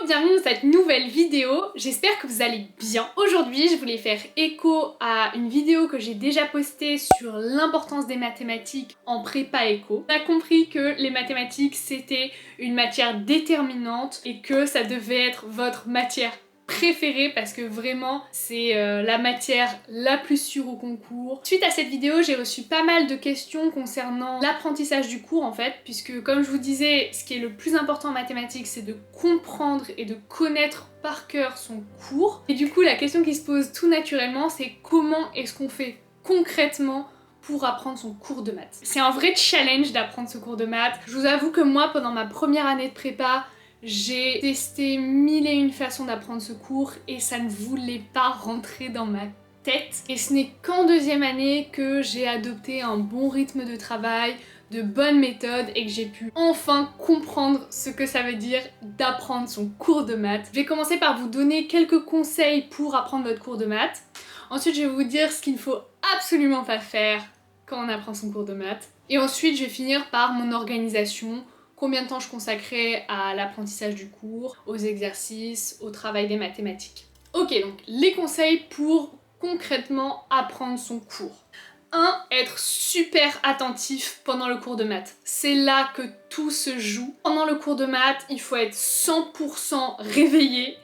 bienvenue dans cette nouvelle vidéo, j'espère que vous allez bien. Aujourd'hui je voulais faire écho à une vidéo que j'ai déjà postée sur l'importance des mathématiques en prépa éco. On a compris que les mathématiques c'était une matière déterminante et que ça devait être votre matière préférée parce que vraiment c'est la matière la plus sûre au concours. Suite à cette vidéo j'ai reçu pas mal de questions concernant l'apprentissage du cours en fait, puisque comme je vous disais, ce qui est le plus important en mathématiques c'est de comprendre et de connaître par cœur son cours. Et du coup la question qui se pose tout naturellement c'est comment est-ce qu'on fait concrètement pour apprendre son cours de maths. C'est un vrai challenge d'apprendre ce cours de maths. Je vous avoue que moi pendant ma première année de prépa, j'ai testé mille et une façons d'apprendre ce cours et ça ne voulait pas rentrer dans ma tête. Et ce n'est qu'en deuxième année que j'ai adopté un bon rythme de travail, de bonnes méthodes et que j'ai pu enfin comprendre ce que ça veut dire d'apprendre son cours de maths. Je vais commencer par vous donner quelques conseils pour apprendre votre cours de maths. Ensuite, je vais vous dire ce qu'il ne faut absolument pas faire quand on apprend son cours de maths. Et ensuite, je vais finir par mon organisation. Combien de temps je consacrais à l'apprentissage du cours, aux exercices, au travail des mathématiques. Ok, donc les conseils pour concrètement apprendre son cours. 1. Être super attentif pendant le cours de maths. C'est là que tout se joue. Pendant le cours de maths, il faut être 100% réveillé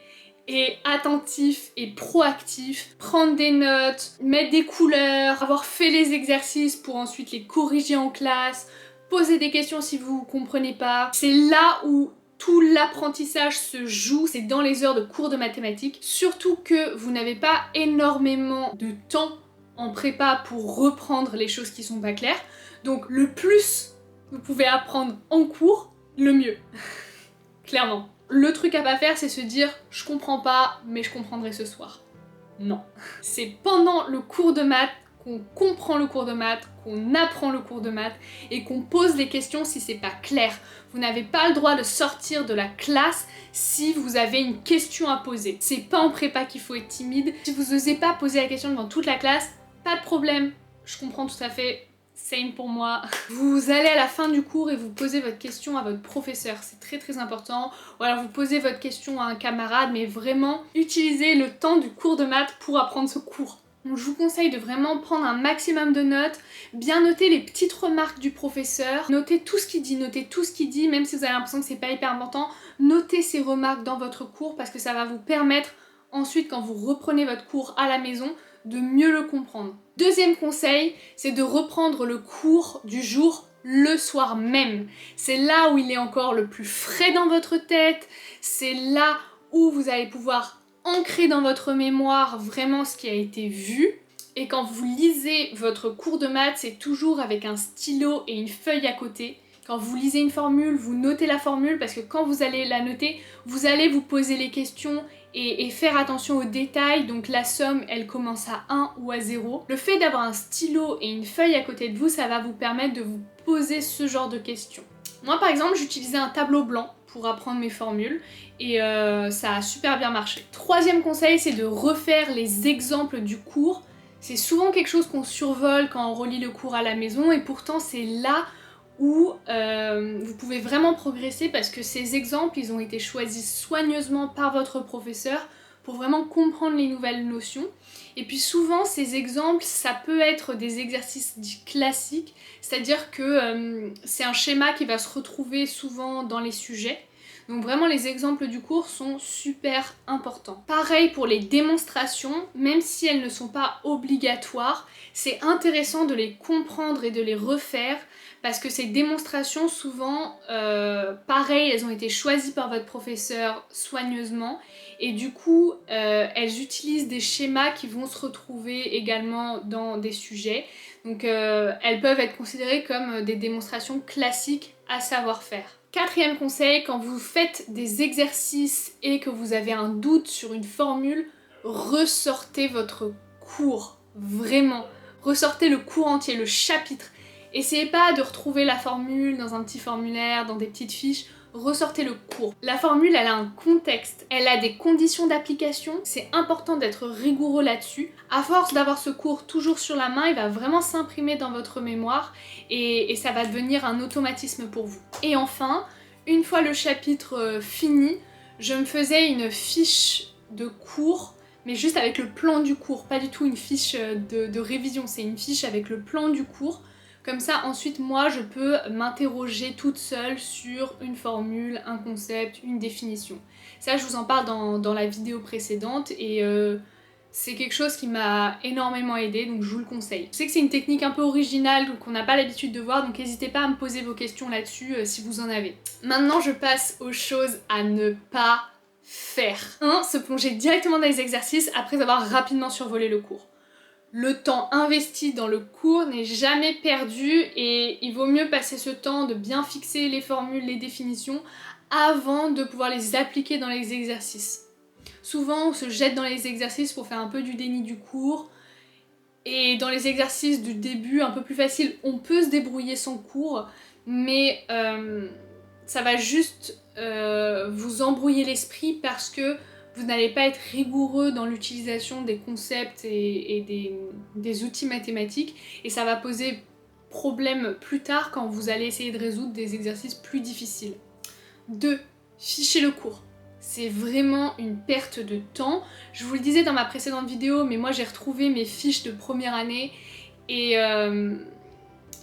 et attentif et proactif, prendre des notes, mettre des couleurs, avoir fait les exercices pour ensuite les corriger en classe, poser des questions si vous comprenez pas. C'est là où tout l'apprentissage se joue, c'est dans les heures de cours de mathématiques. Surtout que vous n'avez pas énormément de temps en prépa pour reprendre les choses qui sont pas claires. Donc le plus vous pouvez apprendre en cours, le mieux. Clairement. Le truc à pas faire, c'est se dire « je comprends pas, mais je comprendrai ce soir ». Non. C'est pendant le cours de maths qu'on comprend le cours de maths, qu'on apprend le cours de maths et qu'on pose les questions si c'est pas clair. Vous n'avez pas le droit de sortir de la classe si vous avez une question à poser. C'est pas en prépa qu'il faut être timide. Si vous n'osez pas poser la question devant toute la classe, pas de problème. Je comprends tout à fait. Same pour moi. Vous allez à la fin du cours et vous posez votre question à votre professeur, c'est très important. Ou alors vous posez votre question à un camarade, mais vraiment utilisez le temps du cours de maths pour apprendre ce cours. Donc je vous conseille de vraiment prendre un maximum de notes, bien noter les petites remarques du professeur, notez tout ce qu'il dit, même si vous avez l'impression que c'est pas hyper important, notez ces remarques dans votre cours parce que ça va vous permettre ensuite quand vous reprenez votre cours à la maison de mieux le comprendre. Deuxième conseil, c'est de reprendre le cours du jour le soir même. C'est là où il est encore le plus frais dans votre tête, c'est là où vous allez pouvoir ancrer dans votre mémoire vraiment ce qui a été vu. Et quand vous lisez votre cours de maths, c'est toujours avec un stylo et une feuille à côté. Quand vous lisez une formule, vous notez la formule parce que quand vous allez la noter, vous allez vous poser les questions et faire attention aux détails, donc la somme elle commence à 1 ou à 0. Le fait d'avoir un stylo et une feuille à côté de vous, ça va vous permettre de vous poser ce genre de questions. Moi par exemple j'utilisais un tableau blanc pour apprendre mes formules et ça a super bien marché. Troisième conseil, c'est de refaire les exemples du cours. C'est souvent quelque chose qu'on survole quand on relit le cours à la maison et pourtant c'est là où vous pouvez vraiment progresser parce que ces exemples, ils ont été choisis soigneusement par votre professeur pour vraiment comprendre les nouvelles notions. Et puis souvent, ces exemples, ça peut être des exercices dits classiques, c'est-à-dire que c'est un schéma qui va se retrouver souvent dans les sujets. Donc vraiment les exemples du cours sont super importants. Pareil pour les démonstrations, même si elles ne sont pas obligatoires, c'est intéressant de les comprendre et de les refaire parce que ces démonstrations souvent, pareil, elles ont été choisies par votre professeur soigneusement et du coup elles utilisent des schémas qui vont se retrouver également dans des sujets. Donc elles peuvent être considérées comme des démonstrations classiques à savoir faire. Quatrième conseil, quand vous faites des exercices et que vous avez un doute sur une formule, ressortez votre cours, vraiment. Ressortez le cours entier, le chapitre. Essayez pas de retrouver la formule dans un petit formulaire, dans des petites fiches, ressortez le cours. La formule, elle a un contexte, elle a des conditions d'application, c'est important d'être rigoureux là-dessus. À force d'avoir ce cours toujours sur la main, il va vraiment s'imprimer dans votre mémoire et ça va devenir un automatisme pour vous. Et enfin, une fois le chapitre fini, je me faisais une fiche de cours, mais juste avec le plan du cours, pas du tout une fiche de révision, c'est une fiche avec le plan du cours. Comme ça, ensuite, moi, je peux m'interroger toute seule sur une formule, un concept, une définition. Ça, je vous en parle dans la vidéo précédente et c'est quelque chose qui m'a énormément aidée, donc je vous le conseille. Je sais que c'est une technique un peu originale qu'on n'a pas l'habitude de voir, donc n'hésitez pas à me poser vos questions là-dessus si vous en avez. Maintenant, je passe aux choses à ne pas faire. 1. Se plonger directement dans les exercices après avoir rapidement survolé le cours. Le temps investi dans le cours n'est jamais perdu et il vaut mieux passer ce temps de bien fixer les formules, les définitions avant de pouvoir les appliquer dans les exercices. Souvent on se jette dans les exercices pour faire un peu du déni du cours et dans les exercices du début un peu plus facile on peut se débrouiller sans cours mais ça va juste vous embrouiller l'esprit parce que vous n'allez pas être rigoureux dans l'utilisation des concepts et des outils mathématiques et ça va poser problème plus tard quand vous allez essayer de résoudre des exercices plus difficiles. 2. Fichez le cours. C'est vraiment une perte de temps. Je vous le disais dans ma précédente vidéo, mais moi j'ai retrouvé mes fiches de première année et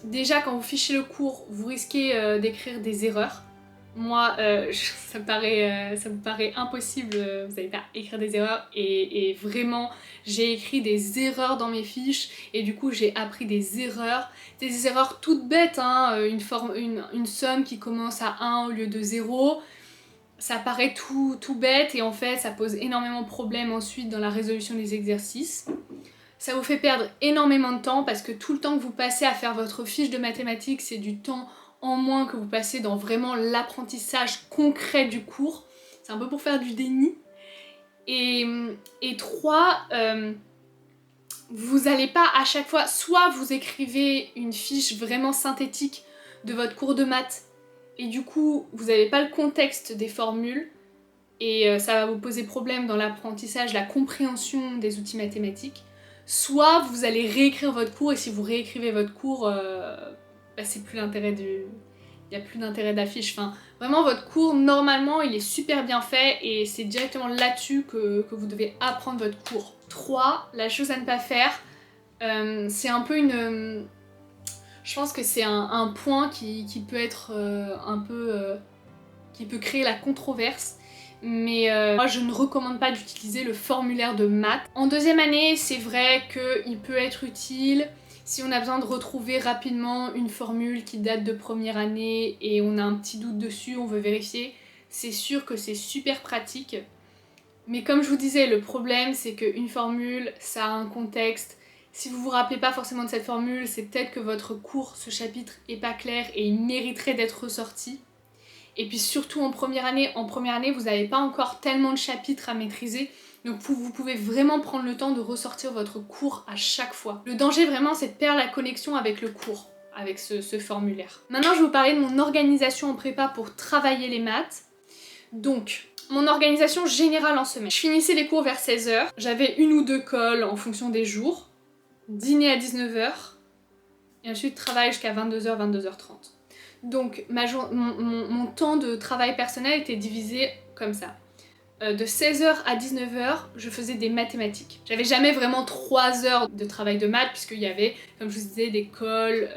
déjà quand vous fichez le cours, vous risquez d'écrire des erreurs. Moi, ça me paraît impossible, vous n'allez pas écrire des erreurs et vraiment j'ai écrit des erreurs dans mes fiches et du coup j'ai appris des erreurs toutes bêtes, hein, une somme qui commence à 1 au lieu de 0, ça paraît tout bête et en fait ça pose énormément de problèmes ensuite dans la résolution des exercices. Ça vous fait perdre énormément de temps parce que tout le temps que vous passez à faire votre fiche de mathématiques c'est du temps en moins que vous passez dans vraiment l'apprentissage concret du cours. C'est un peu pour faire du déni. Et 3, vous n'allez pas à chaque fois, soit vous écrivez une fiche vraiment synthétique de votre cours de maths et du coup vous n'avez pas le contexte des formules et ça va vous poser problème dans l'apprentissage, la compréhension des outils mathématiques, soit vous allez réécrire votre cours et si vous réécrivez votre cours c'est plus l'intérêt il n'y a plus d'intérêt d'affiche. Enfin, vraiment votre cours normalement il est super bien fait et c'est directement là-dessus que vous devez apprendre votre cours. 3. La chose à ne pas faire, c'est un peu une... je pense que c'est un point qui peut être qui peut créer la controverse. Mais moi je ne recommande pas d'utiliser le formulaire de maths. En deuxième année, c'est vrai qu'il peut être utile si on a besoin de retrouver rapidement une formule qui date de première année et on a un petit doute dessus, on veut vérifier. C'est sûr que c'est super pratique. Mais comme je vous disais, le problème c'est qu'une formule, ça a un contexte. Si vous vous rappelez pas forcément de cette formule, c'est peut-être que votre cours, ce chapitre, est pas clair et il mériterait d'être ressorti. Et puis surtout en première année, vous n'avez pas encore tellement de chapitres à maîtriser, donc vous pouvez vraiment prendre le temps de ressortir votre cours à chaque fois. Le danger vraiment c'est de perdre la connexion avec le cours, avec ce formulaire. Maintenant je vais vous parler de mon organisation en prépa pour travailler les maths. Donc, mon organisation générale en semaine. Je finissais les cours vers 16h, j'avais 1 ou 2 calls en fonction des jours, dîner à 19h, et ensuite travail jusqu'à 22h, 22h30. Donc mon temps de travail personnel était divisé comme ça. De 16h à 19h, je faisais des mathématiques. J'avais jamais vraiment 3 heures de travail de maths puisqu'il y avait, comme je vous disais, des calls,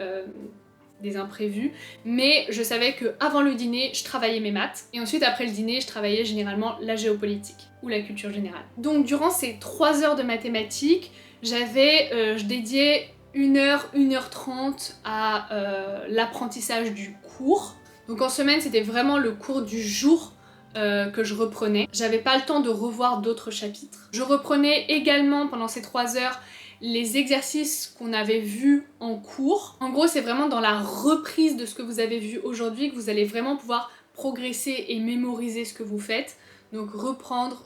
des imprévus. Mais je savais qu'avant le dîner, je travaillais mes maths. Et ensuite, après le dîner, je travaillais généralement la géopolitique ou la culture générale. Donc durant ces 3 heures de mathématiques, je dédiais 1h, 1h30 à l'apprentissage du cours. Donc en semaine, c'était vraiment le cours du jour que je reprenais. J'avais pas le temps de revoir d'autres chapitres. Je reprenais également pendant ces 3 heures les exercices qu'on avait vus en cours. En gros, c'est vraiment dans la reprise de ce que vous avez vu aujourd'hui que vous allez vraiment pouvoir progresser et mémoriser ce que vous faites. Donc reprendre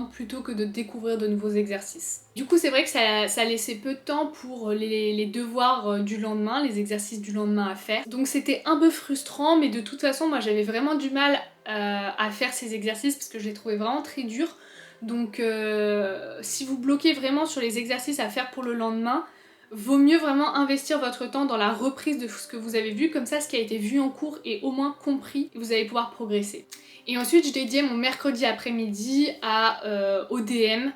plutôt que de découvrir de nouveaux exercices. Du coup c'est vrai que ça laissait peu de temps pour les devoirs du lendemain, les exercices du lendemain à faire. Donc c'était un peu frustrant mais de toute façon moi j'avais vraiment du mal à faire ces exercices parce que je les trouvais vraiment très durs. Donc si vous bloquez vraiment sur les exercices à faire pour le lendemain, vaut mieux vraiment investir votre temps dans la reprise de ce que vous avez vu, comme ça ce qui a été vu en cours est au moins compris et vous allez pouvoir progresser. Et ensuite je dédiais mon mercredi après-midi au DM,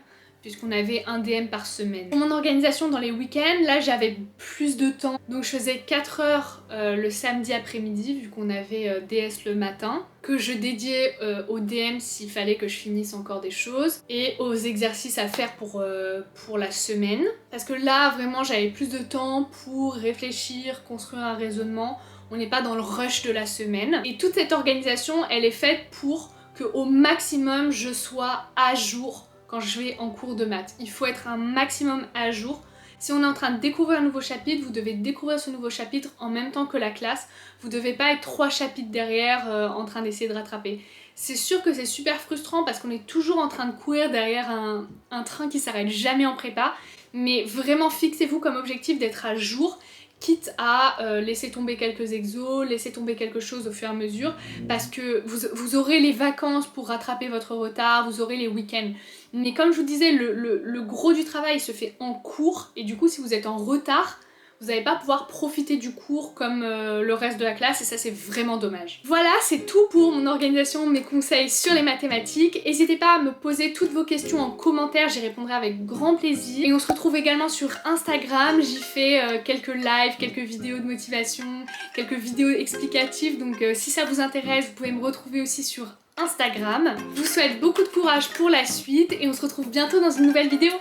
puisqu'on avait un DM par semaine. Pour mon organisation dans les week-ends, là j'avais plus de temps, donc je faisais 4 heures le samedi après-midi, vu qu'on avait DS le matin, que je dédiais au DM s'il fallait que je finisse encore des choses, et aux exercices à faire pour la semaine. Parce que là, vraiment, j'avais plus de temps pour réfléchir, construire un raisonnement. On n'est pas dans le rush de la semaine. Et toute cette organisation, elle est faite pour qu'au maximum, je sois à jour quand je vais en cours de maths. Il faut être un maximum à jour. Si on est en train de découvrir un nouveau chapitre, vous devez découvrir ce nouveau chapitre en même temps que la classe. Vous devez pas être 3 chapitres derrière en train d'essayer de rattraper. C'est sûr que c'est super frustrant parce qu'on est toujours en train de courir derrière un train qui s'arrête jamais en prépa, mais vraiment fixez-vous comme objectif d'être à jour, quitte à laisser tomber quelques exos, laisser tomber quelque chose au fur et à mesure, parce que vous aurez les vacances pour rattraper votre retard, vous aurez les week-ends. Mais comme je vous disais, le gros du travail se fait en cours, et du coup si vous êtes en retard, vous n'allez pas pouvoir profiter du cours comme le reste de la classe, et ça c'est vraiment dommage. Voilà, c'est tout pour mon organisation, mes conseils sur les mathématiques. N'hésitez pas à me poser toutes vos questions en commentaire, j'y répondrai avec grand plaisir. Et on se retrouve également sur Instagram, j'y fais quelques lives, quelques vidéos de motivation, quelques vidéos explicatives, donc si ça vous intéresse, vous pouvez me retrouver aussi sur Instagram. Je vous souhaite beaucoup de courage pour la suite, et on se retrouve bientôt dans une nouvelle vidéo.